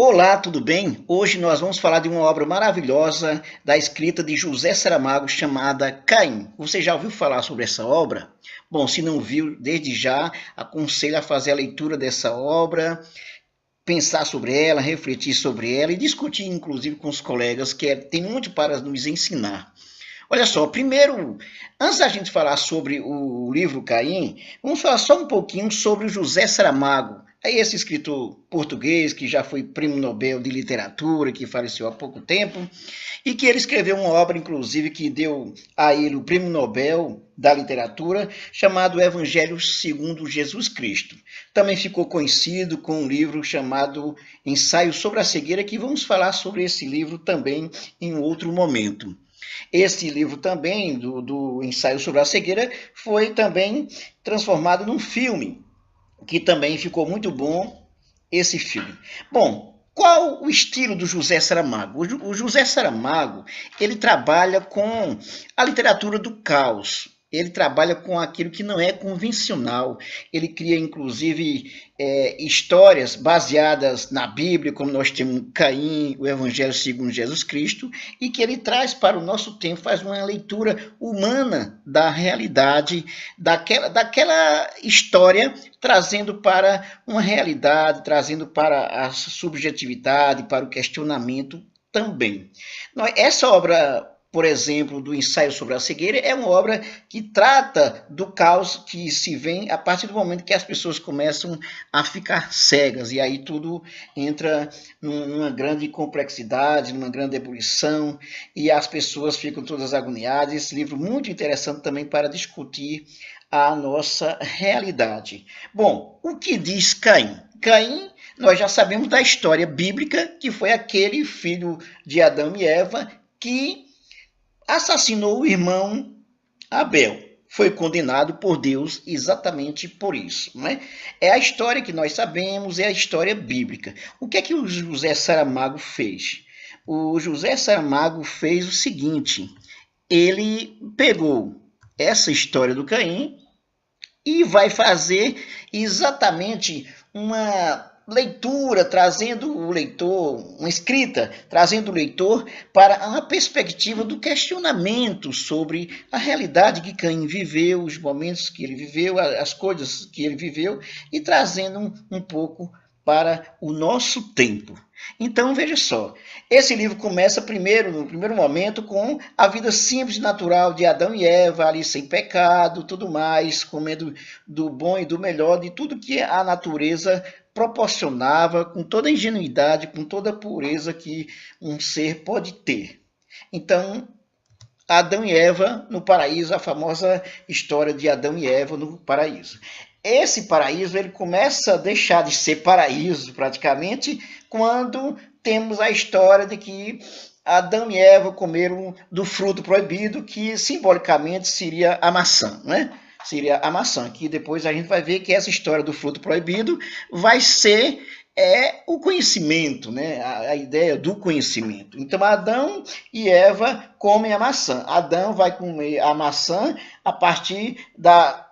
Olá, tudo bem? Hoje nós vamos falar de uma obra maravilhosa da escrita de José Saramago chamada Caim. Você já ouviu falar sobre essa obra? Bom, se não viu, desde já aconselho a fazer a leitura dessa obra, pensar sobre ela, refletir sobre ela e discutir inclusive com os colegas, que tem muito para nos ensinar. Olha só, primeiro, antes da gente falar sobre o livro Caim, vamos falar só um pouquinho sobre o José Saramago. É esse escritor português que já foi prêmio Nobel de Literatura, que faleceu há pouco tempo, e que ele escreveu uma obra, inclusive, que deu a ele o prêmio Nobel da Literatura, chamado Evangelho segundo Jesus Cristo. Também ficou conhecido com um livro chamado Ensaio sobre a Cegueira, que vamos falar sobre esse livro também em outro momento. Esse livro também, do Ensaio sobre a Cegueira, foi também transformado num filme, que também ficou muito bom, esse filme. Bom, qual o estilo do José Saramago? O José Saramago, ele trabalha com a literatura do caos. Ele trabalha com aquilo que não é convencional. Ele cria, inclusive, histórias baseadas na Bíblia, como nós temos Caim, o Evangelho segundo Jesus Cristo, e que ele traz para o nosso tempo, faz uma leitura humana da realidade, daquela história, trazendo para uma realidade, trazendo para a subjetividade, para o questionamento também. Essa obra, por exemplo, do Ensaio sobre a Cegueira, é uma obra que trata do caos que se vê a partir do momento que as pessoas começam a ficar cegas, e aí tudo entra numa grande complexidade, numa grande ebulição, e as pessoas ficam todas agoniadas. Esse livro é muito interessante também para discutir a nossa realidade. Bom, o que diz Caim? Caim, nós já sabemos da história bíblica, que foi aquele filho de Adão e Eva que assassinou o irmão Abel. Foi condenado por Deus exatamente por isso. Não é? É a história que nós sabemos, é a história bíblica. O que é que o José Saramago fez? O José Saramago fez o seguinte: ele pegou essa história do Caim e vai fazer exatamente uma leitura, trazendo o leitor, uma escrita, trazendo o leitor para uma perspectiva do questionamento sobre a realidade que Caim viveu, os momentos que ele viveu, as coisas que ele viveu, e trazendo um pouco para o nosso tempo. Então, veja só, esse livro começa no primeiro momento, com a vida simples e natural de Adão e Eva, ali sem pecado, tudo mais, comendo do bom e do melhor, de tudo que a natureza proporcionava, com toda a ingenuidade, com toda a pureza que um ser pode ter. Então, Adão e Eva no paraíso, a famosa história de Adão e Eva no paraíso. Esse paraíso ele começa a deixar de ser paraíso praticamente quando temos a história de que Adão e Eva comeram do fruto proibido, que simbolicamente seria a maçã, né? Seria a maçã, que depois a gente vai ver que essa história do fruto proibido vai ser o conhecimento, né? A ideia do conhecimento. Então, Adão e Eva comem a maçã. Adão vai comer a maçã a partir da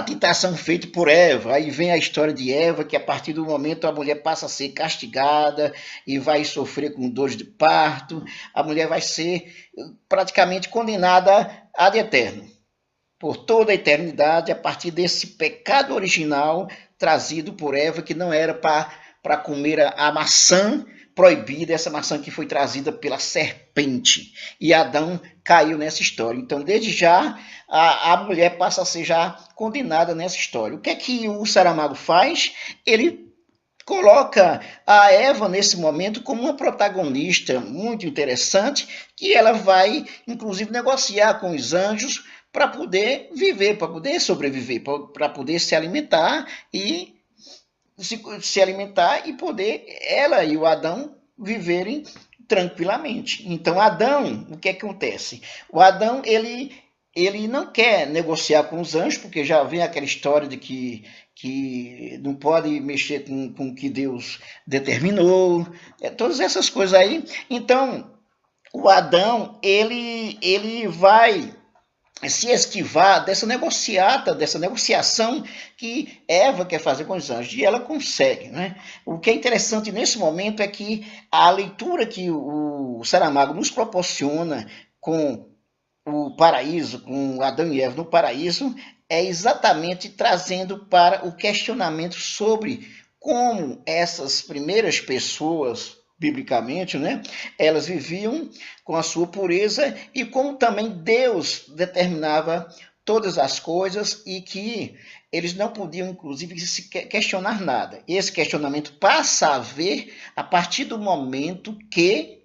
tentação feita por Eva. Aí vem a história de Eva, que a partir do momento a mulher passa a ser castigada e vai sofrer com dores de parto. A mulher vai ser praticamente condenada ad eterno, por toda a eternidade, a partir desse pecado original trazido por Eva, que não era para comer a maçã proibida, essa maçã que foi trazida pela serpente. E Adão caiu nessa história. Então, desde já, a mulher passa a ser já condenada nessa história. O que é que o Saramago faz? Ele coloca a Eva nesse momento como uma protagonista muito interessante, que ela vai, inclusive, negociar com os anjos para poder viver, para poder sobreviver, para poder se alimentar e poder ela e o Adão viverem tranquilamente. Então, Adão, o que acontece? O Adão, ele não quer negociar com os anjos, porque já vem aquela história de que não pode mexer com o que Deus determinou, todas essas coisas aí. Então, o Adão, ele vai se esquivar dessa negociata, dessa negociação que Eva quer fazer com os anjos, e ela consegue, né? O que é interessante nesse momento é que a leitura que o Saramago nos proporciona com o paraíso, com Adão e Eva no paraíso, é exatamente trazendo para o questionamento sobre como essas primeiras pessoas, biblicamente, né, elas viviam com a sua pureza e como também Deus determinava todas as coisas e que eles não podiam, inclusive, se questionar nada. Esse questionamento passa a haver a partir do momento que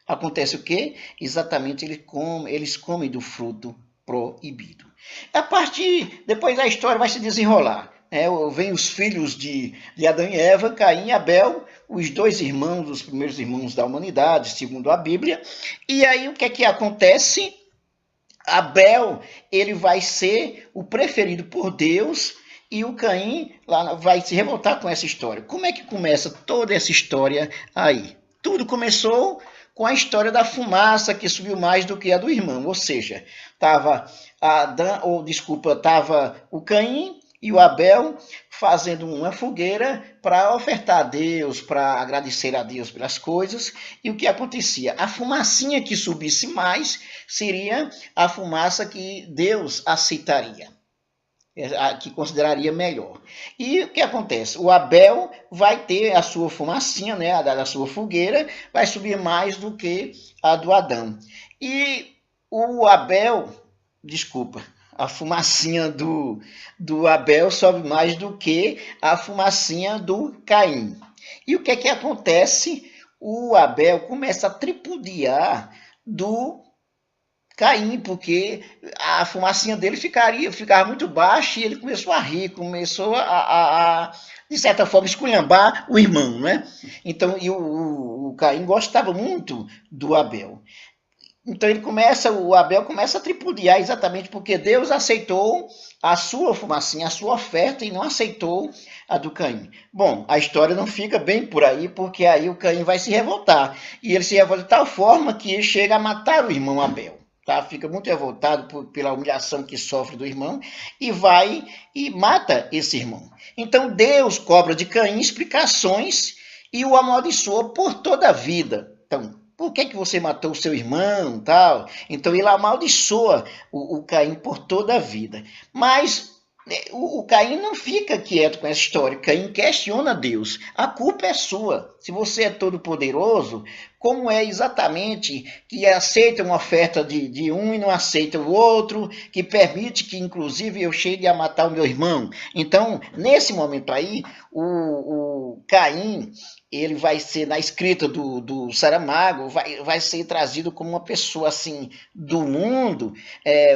acontece o quê? Exatamente eles comem do fruto proibido. Depois a história vai se desenrolar. Vem os filhos de Adão e Eva, Caim e Abel, os dois irmãos, os primeiros irmãos da humanidade, segundo a Bíblia. E aí o que é que acontece? Abel, ele vai ser o preferido por Deus e o Caim lá vai se revoltar com essa história. Como é que começa toda essa história aí? Tudo começou com a história da fumaça que subiu mais do que a do irmão, ou seja, estava o Caim e o Abel fazendo uma fogueira para ofertar a Deus, para agradecer a Deus pelas coisas. E o que acontecia? A fumacinha que subisse mais seria a fumaça que Deus aceitaria, que consideraria melhor. E o que acontece? O Abel vai ter a sua fumacinha, né, a sua fogueira, vai subir mais do que a do Adão. E o Abel, a fumacinha do Abel sobe mais do que a fumacinha do Caim. E o que é que acontece? O Abel começa a tripudiar do Caim, porque a fumacinha dele ficava muito baixa e ele começou a rir, começou de certa forma, esculhambar o irmão, né? Então, o Caim gostava muito do Abel. Então o Abel começa a tripudiar exatamente porque Deus aceitou a sua fumacinha, a sua oferta e não aceitou a do Caim. Bom, a história não fica bem por aí, porque aí o Caim vai se revoltar. E ele se revolta de tal forma que ele chega a matar o irmão Abel. Tá? Fica muito revoltado pela humilhação que sofre do irmão e vai e mata esse irmão. Então Deus cobra de Caim explicações e o amaldiçoa por toda a vida. Então, por que você matou o seu irmão, tal? Então ele amaldiçoa o Caim por toda a vida. Mas o Caim não fica quieto com essa história. Caim questiona Deus. A culpa é sua. Se você é todo poderoso, como é exatamente que aceita uma oferta de um e não aceita o outro, que permite que, inclusive, eu chegue a matar o meu irmão? Então, nesse momento aí, o Caim, ele vai ser, na escrita do Saramago, vai ser trazido como uma pessoa assim do mundo,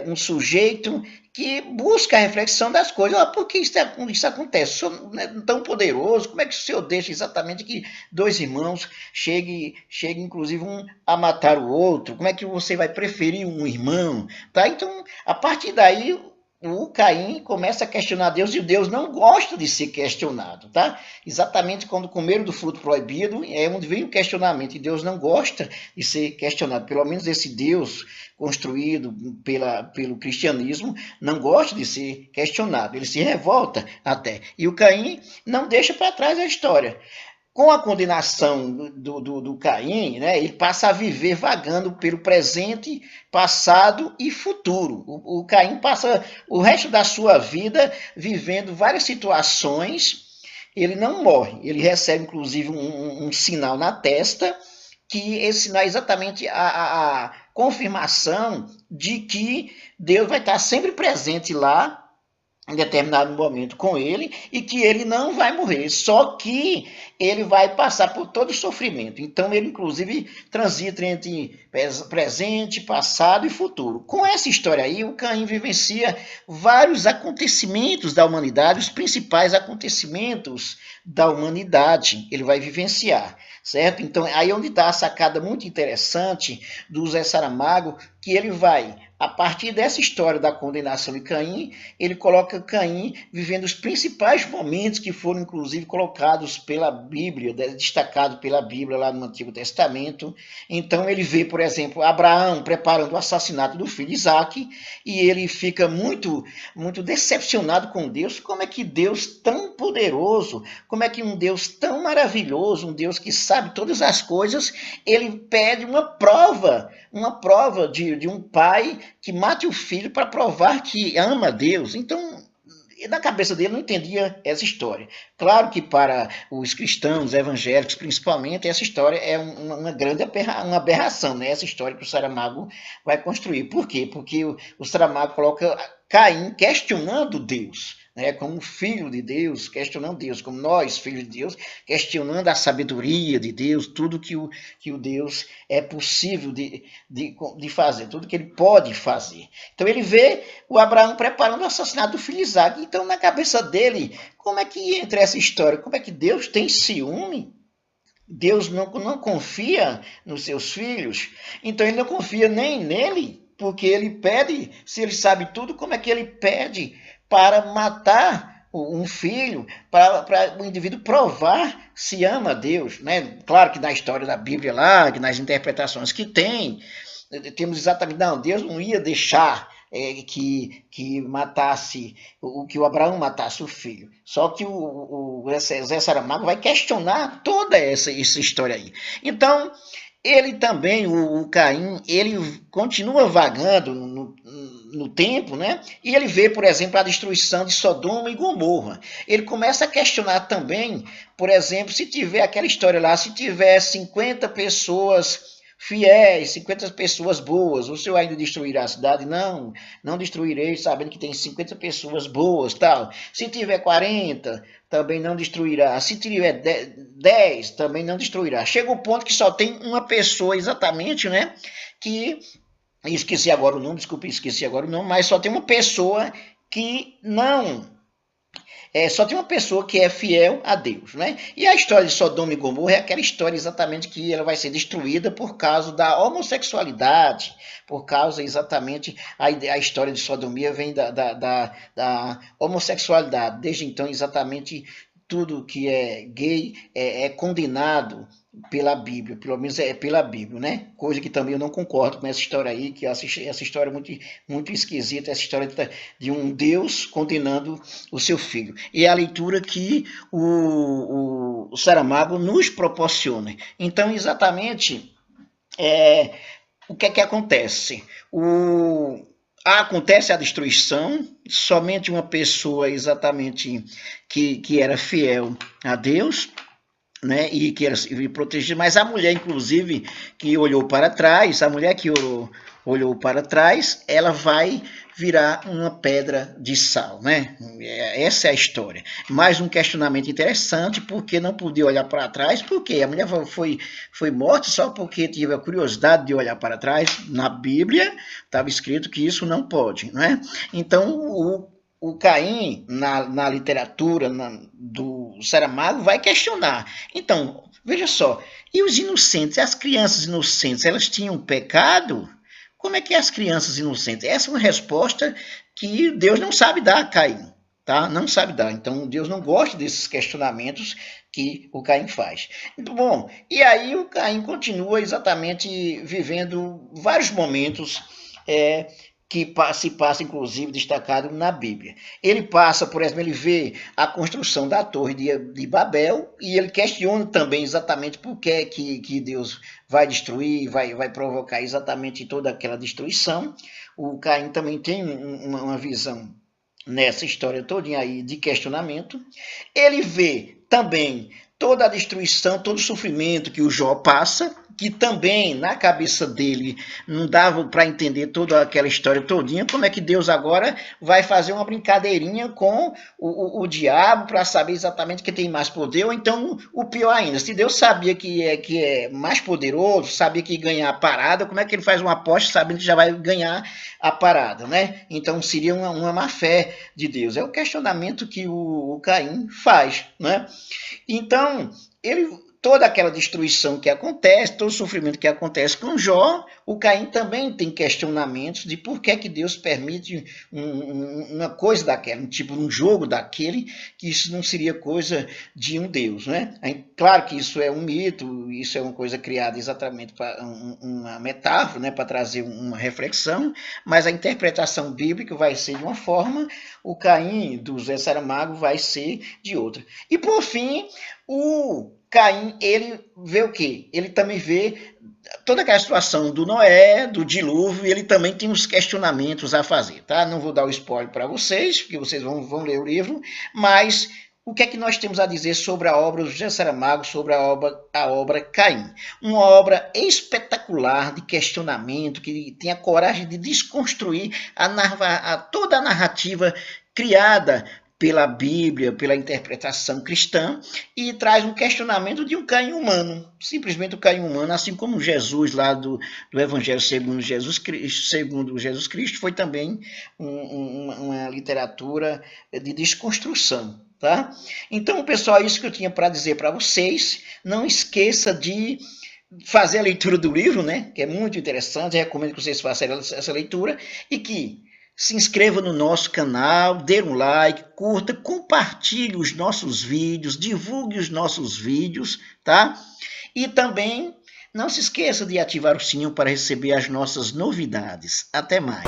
um sujeito que busca a reflexão das coisas. Por que isso acontece? O senhor não é tão poderoso, como é que o senhor deixa exatamente que dois irmãos cheguem inclusive um a matar o outro? Como é que você vai preferir um irmão? Tá? Então, a partir daí, o Caim começa a questionar Deus e Deus não gosta de ser questionado, tá? Exatamente quando comeram do fruto proibido é onde vem o questionamento e Deus não gosta de ser questionado. Pelo menos esse Deus construído pelo cristianismo não gosta de ser questionado, ele se revolta até. E o Caim não deixa para trás a história. Com a condenação do Caim, né, ele passa a viver vagando pelo presente, passado e futuro. O Caim passa o resto da sua vida vivendo várias situações. Ele não morre, ele recebe inclusive um sinal na testa, que esse sinal é exatamente a confirmação de que Deus vai estar sempre presente lá em determinado momento com ele e que ele não vai morrer, só que ele vai passar por todo o sofrimento. Então ele inclusive transita entre presente, passado e futuro. Com essa história aí, o Caim vivencia vários acontecimentos da humanidade, os principais acontecimentos da humanidade, ele vai vivenciar, certo? Então aí é onde está a sacada muito interessante do Zé Saramago, que ele vai a partir dessa história da condenação de Caim, ele coloca Caim vivendo os principais momentos que foram, inclusive, colocados pela Bíblia, destacados pela Bíblia lá no Antigo Testamento. Então, ele vê, por exemplo, Abraão preparando o assassinato do filho Isaque, e ele fica muito, muito decepcionado com Deus. Como é que Deus tão poderoso, como é que um Deus tão maravilhoso, um Deus que sabe todas as coisas, ele pede uma prova de um pai que mate o filho para provar que ama Deus. Então, na cabeça dele não entendia essa história. Claro que para os cristãos evangélicos, principalmente, essa história é uma grande uma aberração, né? Essa história que o Saramago vai construir. Por quê? Porque o Saramago coloca Caim questionando Deus, né, como filho de Deus, questionando Deus, como nós, filhos de Deus, questionando a sabedoria de Deus, tudo que o Deus é possível de fazer, tudo que ele pode fazer. Então ele vê o Abraão preparando o assassinato do filho Isaque. Então, na cabeça dele, como é que entra essa história? Como é que Deus tem ciúme? Deus não confia nos seus filhos? Então ele não confia nem nele, porque ele pede, se ele sabe tudo, como é que ele pede para matar um filho, para o indivíduo provar se ama a Deus, né? Claro que na história da Bíblia lá, que nas interpretações que tem, temos exatamente, não, Deus não ia deixar que matasse, que o Abraão matasse o filho. Só que o Zé Saramago vai questionar toda essa história aí. Então, ele também, o Caim, ele continua vagando no tempo, né? E ele vê, por exemplo, a destruição de Sodoma e Gomorra. Ele começa a questionar também, por exemplo, se tiver aquela história lá, se tiver 50 pessoas fiéis, 50 pessoas boas, o senhor ainda destruirá a cidade? Não, não destruirei, sabendo que tem 50 pessoas boas, tal. Se tiver 40, também não destruirá. Se tiver 10, também não destruirá. Chega o ponto que só tem uma pessoa exatamente, né, que, esqueci agora o nome, desculpe, esqueci agora o nome, mas só tem uma pessoa que não... só tem uma pessoa que é fiel a Deus, né? E a história de Sodoma e Gomorra é aquela história exatamente que ela vai ser destruída por causa da homossexualidade, por causa exatamente, a história de sodomia vem da homossexualidade. Desde então, exatamente tudo que é gay é condenado pela Bíblia, pelo menos é pela Bíblia, né? Coisa que também eu não concordo com essa história aí, que essa história é muito, muito esquisita, essa história de um Deus condenando o seu filho. E é a leitura que o Saramago nos proporciona. Então, exatamente, o que é que acontece? Acontece a destruição, somente uma pessoa exatamente que era fiel a Deus, né, e que era protegida, mas a mulher, inclusive, que olhou para trás, a mulher que olhou para trás, ela vai virar uma pedra de sal, né? Essa é a história. Mais um questionamento interessante, porque não podia olhar para trás, porque a mulher foi morta só porque teve a curiosidade de olhar para trás. Na Bíblia estava escrito que isso não pode, né? Então, o Caim, na literatura do Saramago, vai questionar. Então, veja só, e os inocentes, as crianças inocentes, elas tinham pecado? Como é que as crianças inocentes? Essa é uma resposta que Deus não sabe dar a Caim, tá? Não sabe dar. Então, Deus não gosta desses questionamentos que o Caim faz. Então, bom, e aí o Caim continua exatamente vivendo vários momentos que se passa, inclusive, destacado na Bíblia. Ele passa, por exemplo, ele vê a construção da Torre de Babel e ele questiona também exatamente por que Deus vai destruir, vai provocar exatamente toda aquela destruição. O Caim também tem uma visão nessa história todinha aí de questionamento. Ele vê também toda a destruição, todo o sofrimento que o Jó passa, que também na cabeça dele não dava para entender toda aquela história todinha. Como é que Deus agora vai fazer uma brincadeirinha com o diabo para saber exatamente quem tem mais poder? Ou então, o pior ainda, se Deus sabia que é mais poderoso, sabia que ia ganhar a parada, como é que ele faz uma aposta sabendo que já vai ganhar a parada, né? Então seria uma má fé de Deus. É o questionamento que o Caim faz, né? Então, toda aquela destruição que acontece, todo o sofrimento que acontece com Jó, o Caim também tem questionamentos de por que que Deus permite uma coisa daquela, tipo um jogo daquele, que isso não seria coisa de um Deus, né? Claro que isso é um mito, isso é uma coisa criada exatamente para uma metáfora, né, para trazer uma reflexão, mas a interpretação bíblica vai ser de uma forma, o Caim do José Saramago vai ser de outra. E por fim, o Caim, ele vê o quê? Ele também vê toda aquela situação do Noé, do dilúvio, e ele também tem uns questionamentos a fazer, tá? Não vou dar o spoiler para vocês, porque vocês vão ler o livro, mas o que é que nós temos a dizer sobre a obra do José Saramago, sobre a obra Caim? Uma obra espetacular de questionamento, que tem a coragem de desconstruir toda a narrativa criada pela Bíblia, pela interpretação cristã, e traz um questionamento de um Caim humano, simplesmente o Caim humano, assim como Jesus lá do Evangelho segundo Jesus Cristo, foi também uma literatura de desconstrução. Tá? Então, pessoal, é isso que eu tinha para dizer para vocês. Não esqueça de fazer a leitura do livro, né? Que é muito interessante. Eu recomendo que vocês façam essa leitura e que se inscreva no nosso canal, dê um like, curta, compartilhe os nossos vídeos, divulgue os nossos vídeos, tá? E também não se esqueça de ativar o sininho para receber as nossas novidades. Até mais!